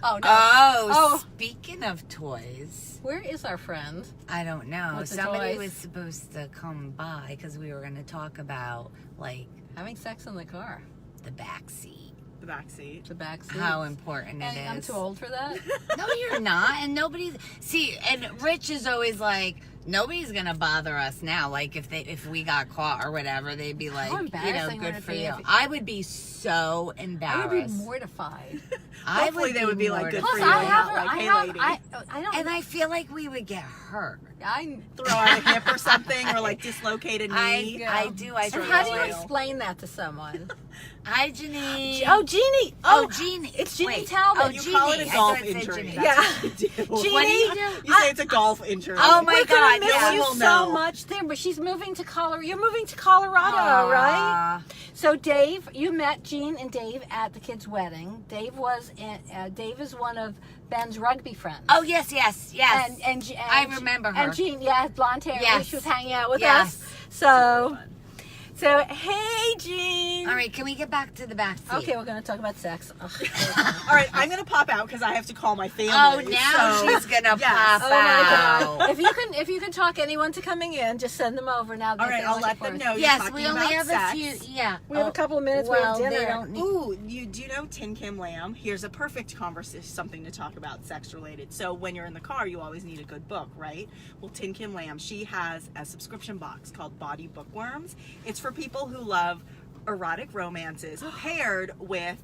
Oh, no. Oh, speaking of toys, Where is our friend? I don't know. With the Somebody toys? was supposed to come by because we were going to talk about like Having sex in the car. the back seat, The back seat. The back seat. how important it And is. I'm too old for that. No, you're not. And nobody's see. And Rich is always like, nobody's gonna bother us now. Like if we got caught or whatever, they'd be like, embarrassing would good it for be you. if- I would be so I embarrassed. would be mortified. I Hopefully they would be like, good mortified. for Plus, you. I have, Like, I hey, have, lady. I don't. And I feel like we would get hurt. Throw out a hip or something, or like dislocate a knee. I do. I And feel how do you like- explain that to someone? Hi, Janine. Oh, Jeannie. Oh, Jeannie. It's Jeannie Wait. Talbot. Oh, You Jeannie. call it a I golf thought it said injury. Jeannie. That's Yeah. what you do. What do you do? You say it's a golf injury. Oh my We're God! gonna miss Yeah. you We'll so know. much there, but she's moving to Colorado. You're moving to Colorado, Aw. right? So Dave, you met Jean and Dave at the kid's wedding. Dave is one of Ben's rugby friends. Oh yes, yes, yes. And I remember her. And Jean, yeah, blonde hair. Yes. She was hanging out with Yes. us. So So, hey, Jean. All right, can we get back to the back seat? Okay, we're going to talk about sex. Ugh. All right, I'm gonna pop out because I have to call my family. Oh, now so- she's gonna Yes. pop Oh my out. God! If you can talk anyone to coming in, just send them over now. All right, I'll let them know. Yes, you're we talking only about have a sex. few. Yeah. We have a couple of minutes. Well, we have they dinner. don't need. Ooh, do you know Tin Kim Lamb? Here's a perfect conversation, something to talk about sex related. So when you're in the car, you always need a good book, right? Well, Tin Kim Lamb, she has a subscription box called Body Bookworms. It's for people who love erotic romances paired with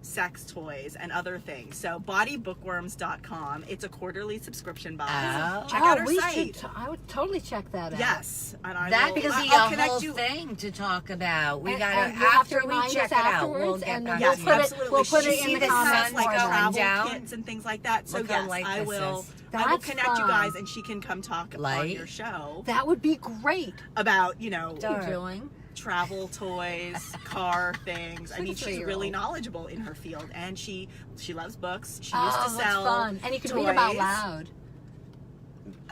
sex toys and other things. So bodybookworms.com. It's a quarterly subscription box. Oh. Check out her we site. should. I would totally check that out. Yes, and I That will, could be I'll a connect whole you. thing to talk about. We And- gotta and you'll have to after we remind check us it out, we'll afterwards, get and back Yes, to we'll put you. it- absolutely. we'll put it She in the has, comments like more than travel down. kits and things like that. So Look how yes, light I this will. is. I will That's connect you fun. guys, and she can come talk on Light. your show That would be great. about What are Dark. you doing? travel toys, car things. I Like mean, a she's really 3-year-old. knowledgeable in her field, and she loves books. She used Oh, to that's sell fun. And you can toys. read about loud.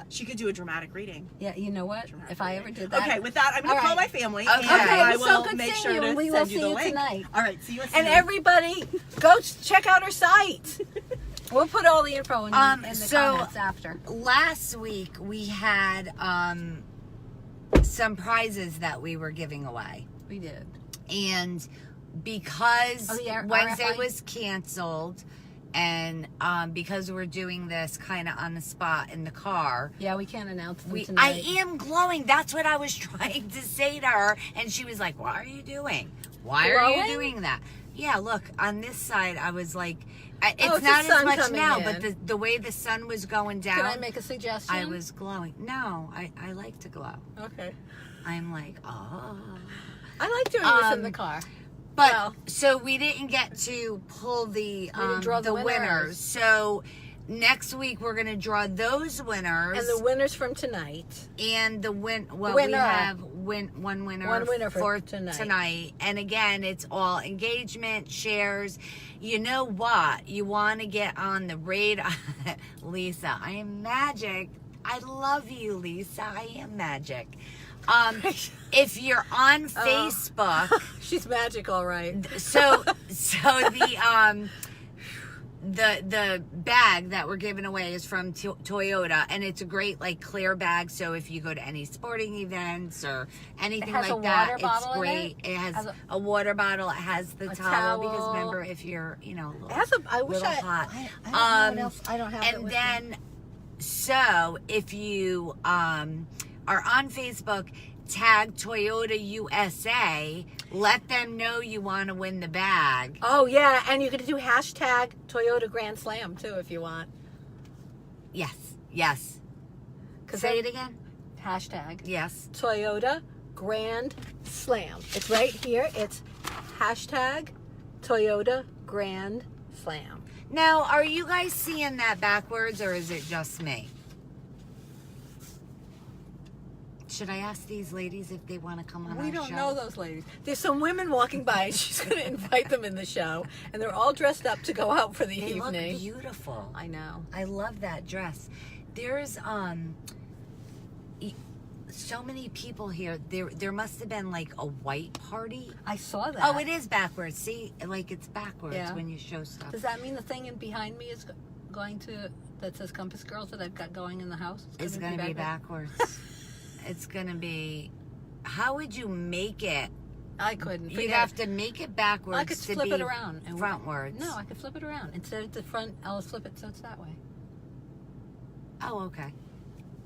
She could do a dramatic reading. Yeah, you know what? Dramatic If I reading. ever did that. Okay, with that, I'm going All to call right. my family, Okay. and Okay, I it was so will good make seeing sure you, to and we will send you see the you link. tonight. All right, see you soon. And everybody, go check out her site. We'll put all the info in the so- comments after. Last week we had some prizes that we were giving away. We did. And because Oh, the Wednesday RFI? was canceled and because we're doing this kind of on the spot in the car, Yeah, we can't announce them I tonight. am glowing. That's what I was trying to say to her. And she was like, what are you doing? Why are you Glowing? doing that? Yeah, look, on this side, I was like, it's it's the not as sun much coming now, in. but the way the sun was going down, Can I make a suggestion? I was glowing. No, I like to glow. Okay. I'm like, oh. I like doing this in the Um, car. But Well- so we didn't get to pull the didn't draw the winners. winners. So next week we're gonna draw those winners And the winners from tonight. and the we Winner. have one winner One winner for tonight. And again, it's all engagement, shares. You know what? You want to get on the radar. Lisa, I am magic. I love you, Lisa. I am magic. If you're on Facebook, She's magic, all right. so the bag that we're giving away is from Toyota, and it's a great like clear bag. So if you go to any sporting events or anything has a like that, water it's bottle in great. it? It has Has a water bottle. It has the a towel, because towel. remember, if you're a little, It has a, I wish little I, hot. I don't know what else. I don't have it And with then, so if you are on Facebook, tag Toyota USA, let them know you want to win the bag. me. Oh, yeah, and you can do hashtag Toyota Grand Slam, too, if you want. Yes. Say it again. Hashtag Yes. Toyota Grand Slam. It's right here. It's hashtag Toyota Grand Slam. Now, are you guys seeing that backwards, or is it just me? Should I ask these ladies if they want to come on our We don't show? know those ladies. There's some women walking by, and she's going to invite them in the show, and they're all dressed up to go out for the They look evening. beautiful. I know. I love that dress. There's so many people here. There must have been like a white party. I saw that. Oh, it is backwards. See, like it's backwards Yeah. when you show stuff. Does that mean the thing in behind me is going to, that says Compass Girls that I've got going in the house? It's going to be backwards. It's going to be. How would you make it? I couldn't. You'd have to make it backwards. I could to flip be it around. And frontwards. No, I could flip it around. Instead of the front, I'll flip it so it's that way. Oh, okay.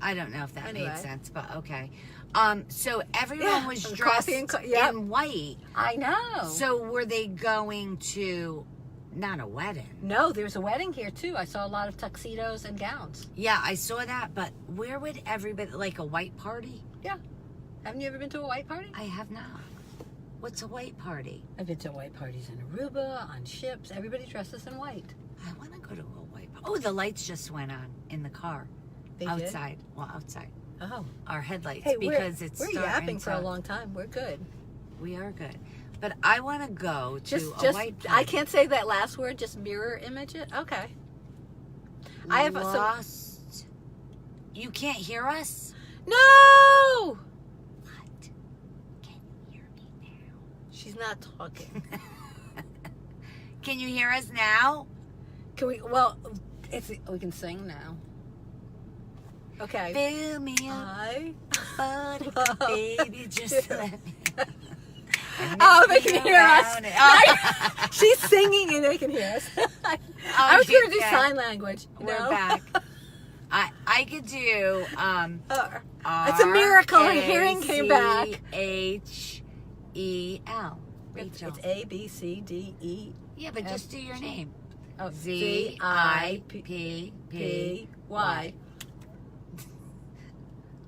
I don't know if that Anyway. made sense, but okay. So everyone Yeah, was and dressed coffee and yep. in white. I know. So were they going to not a wedding? No, there's a wedding here too. I saw a lot of tuxedos and gowns. Yeah, I saw that, but where would everybody, like a white party? Yeah. Haven't you ever been to a white party? I have not. What's a white party? I've been to white parties in Aruba, on ships. Everybody dresses in white. I want to go to a white party. Oh, the lights just went on in the car. They outside. Well, outside. did? Oh. Our headlights, Hey, because we're it's yapping starting for a long time. We're good. We are good. But I want to go to Just a white party. I can't say that last word. Just mirror image it. Okay. I have some. Lost. You can't hear us? No. What? Can you hear me? She's not talking. Can you hear us now? Can we? Well, we can sing now. Okay. Fill me up, buddy, baby, just let me. Oh, they can hear us. Around it. Oh. She's singing and they can hear us. I was going to do okay. sign language. We're No? back. I could do It's a miracle. Her hearing came back. Rachel. Rachel. It's A, B, C, D, E. Yeah, but just do your name. Oh, Z-I-P-P-Y.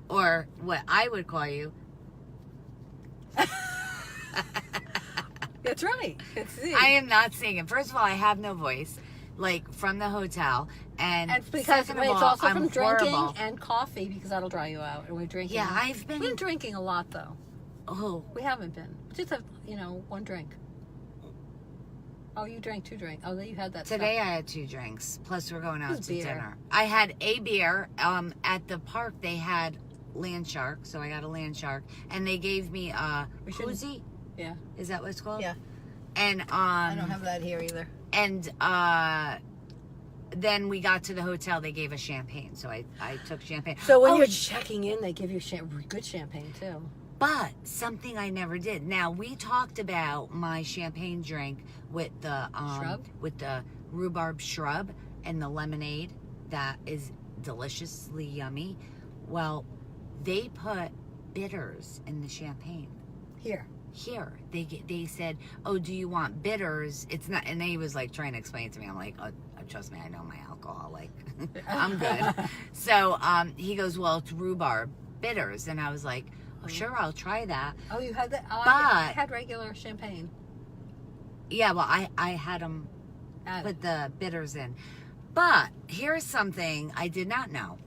Or what I would call you. That's right. It's Z. I am not singing. First of all, I have no voice, like from the hotel, and because second of it's all, also I'm from drinking horrible. and coffee because that'll dry you out. And we're drinking. Yeah, I've We've been drinking a lot though. Oh, We haven't been. Just have one drink. Oh, you drank 2 drinks. Oh, you had that today I had 2 drinks. Plus, we're going out Who's to beer? dinner. I had a beer. At the park, they had land shark, so I got a land shark, and they gave me a koozie. Yeah. Is that what it's called? Yeah. And I don't have that here either. And then we got to the hotel. They gave us champagne, so I took champagne. So when Oh, you're checking in, they give you good champagne too. But something I never did. Now we talked about my champagne drink with the Shrub? with the rhubarb shrub and the lemonade that is deliciously yummy. Well, they put bitters in the champagne. Here. They said, "Oh, do you want bitters?" It's not, and he was like trying to explain it to me. I'm like, "Oh, trust me, I know my alcohol. Like, I'm good." So he goes, "Well, it's rhubarb bitters," and I was like, "Oh, sure, I'll try that." Oh, you had that? Oh, But- I had regular champagne. Yeah, well, I had them put the bitters in, but here's something I did not know.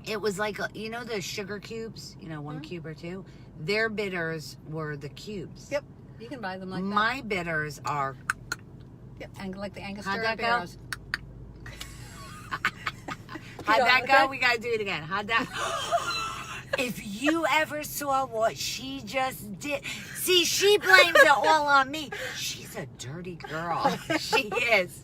It was like the sugar cubes, 1 cube or 2. Their bitters were the cubes. Yep. You can buy them like that. My bitters are. Yep. And like the Angostura How'd that go? barrels. How'd that okay. go? We gotta do it again. How'd that? If you ever saw what she just did, see, she blames it all on me. She's a dirty girl. She is.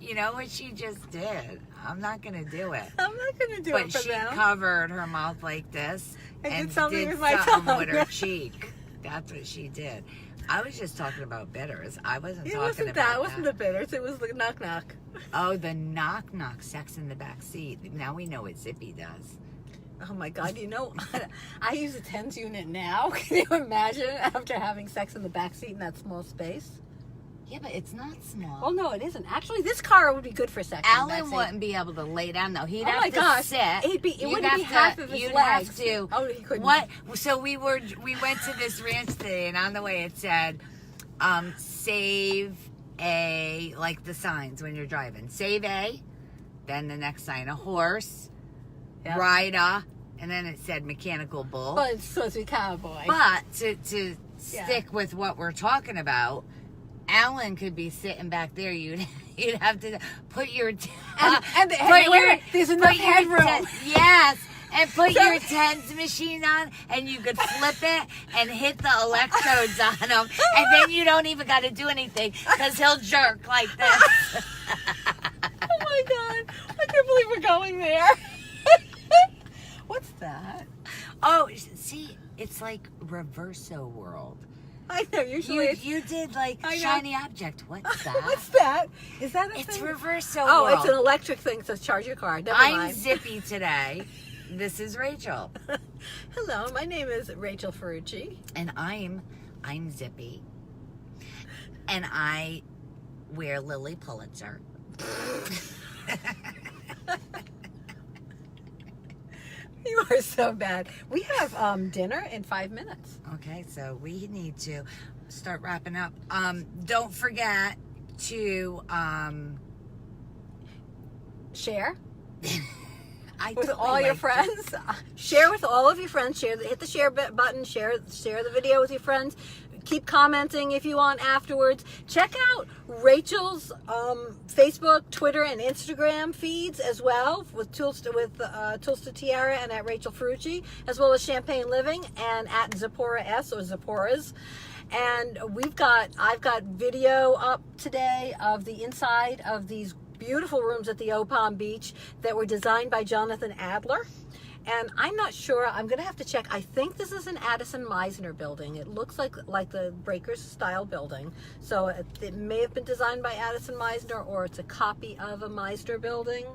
You know what she just did? I'm not gonna do it. I'm not going to do But it for she them. covered her mouth like this I did and something did with my something tongue. with her cheek. That's what she did. I was just talking about bitters. I wasn't It talking wasn't about that. It wasn't the bitters. It was the knock knock. Oh, the knock knock, sex in the back seat. Now we know what Zippy does. Oh my God! I use a TENS unit now. Can you imagine after having sex in the back seat in that small space? Yeah, but it's not small. Oh no, it isn't. Actually, this car would be good for sex. in the Alan back seat. wouldn't be able to lay down though. He'd Oh have my to gosh. sit. It You'd wouldn't be half of his you'd legs. have to. Oh, he couldn't. What? So we went to this ranch today, and on the way it said, "Save a," like the signs when you're driving. Save a. Then the next sign, a horse, Yep. ride a, and then it said mechanical bull. Well, it's supposed to be cowboy. But to stick with what we're talking about, Alan could be sitting back there. You'd have to put your there's enough headroom. Yes, and put your TENS machine on, and you could flip it and hit the electrodes on him, and then you don't even got to do anything because he'll jerk like this. Oh my God! I can't believe we're going there. What's that? Oh, see, it's like Reverso World. I know. Usually, You did like I know. shiny object. What's that? what's that? Is that a It's thing? Reverso Oh, World. it's an electric thing that says charge your car. Never I'm mind. Zippy today. This is Rachel. Hello, my name is Rachel Ferrucci. And I'm Zippy. And I wear Lily Pulitzer. You are so bad. We have dinner in 5 minutes. Okay, so we need to start wrapping up. Don't forget to Share I with totally all your like friends. Share with all of your friends. Hit the share button. Share the video with your friends. Keep commenting if you want afterwards. Check out Rachel's Facebook, Twitter, and Instagram feeds as well with Tools to Tiara and at Rachel Ferrucci, as well as Champagne Living and at Zipporah S or Zipporah's. And I've got video up today of the inside of these beautiful rooms at the O Palm Beach that were designed by Jonathan Adler. And I'm not sure. I'm going to have to check. I think this is an Addison Meisner building. It looks like the Breakers style building. So it may have been designed by Addison Meisner, or it's a copy of a Meisner building.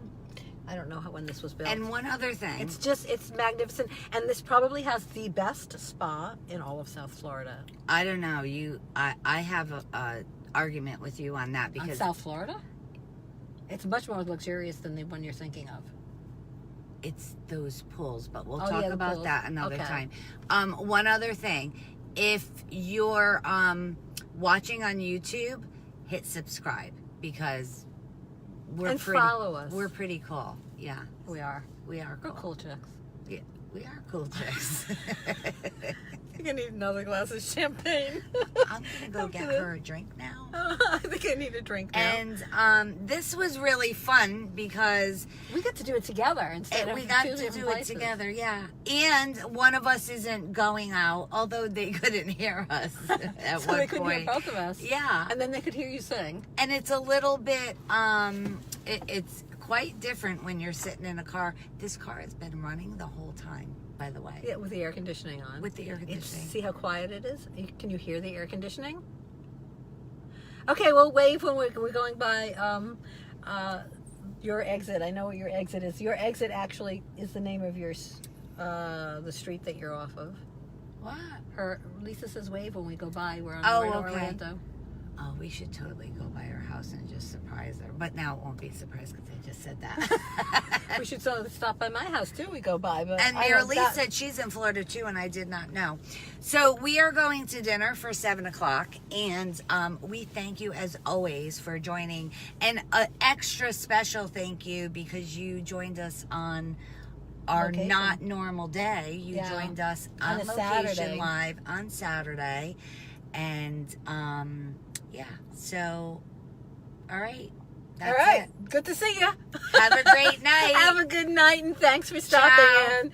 I don't know when this was built. And one other thing. It's magnificent. And this probably has the best spa in all of South Florida. I don't know. I have a argument with you on that On because South Florida? It's much more luxurious than the one you're thinking of. it's those pools, but we'll Oh, talk yeah, the about pools. that another Okay. time. One other thing, if you're watching on YouTube, hit subscribe because And follow us. We're pretty cool. Yeah, We are. we are We're cool. cool chicks. Yeah, we are cool chicks. I think I need another glass of champagne. I'm gonna go get her a drink now. I think I need a drink now. And this was really fun because We got to do it together instead of we got two to different do it places. together, yeah. And one of us isn't going out, although they couldn't hear us at So one they couldn't hear point. both of us. Yeah, And then they could hear you sing. and it's a little bit, it's quite different when you're sitting in a car. This car has been running the whole time, by the way, Yeah, with the air conditioning on. with the air conditioning. See how quiet it is? Can you hear the air conditioning? Okay, well, wave when we're going by your exit. I know what your exit is. Your exit actually is the name of your the street that you're off of. What? Lisa says wave when we go by. We're on Oh, the way to okay. Orlando. Oh, we should totally go by her house and just surprise her. But now it won't be a surprise because I just said that. We should stop by my house too. We go by, but And I Mira don't- Lee that- said she's in Florida too, and I did not know. So we are going to dinner for 7 o'clock, and we thank you as always for joining. And an extra special thank you because you joined us on our Location. not normal day. You Yeah. joined us On on a location Saturday. live on Saturday, and yeah. So, all right. That's All right, it. good to see you. Have a great night. Have a good night, and thanks for stopping Ciao. in.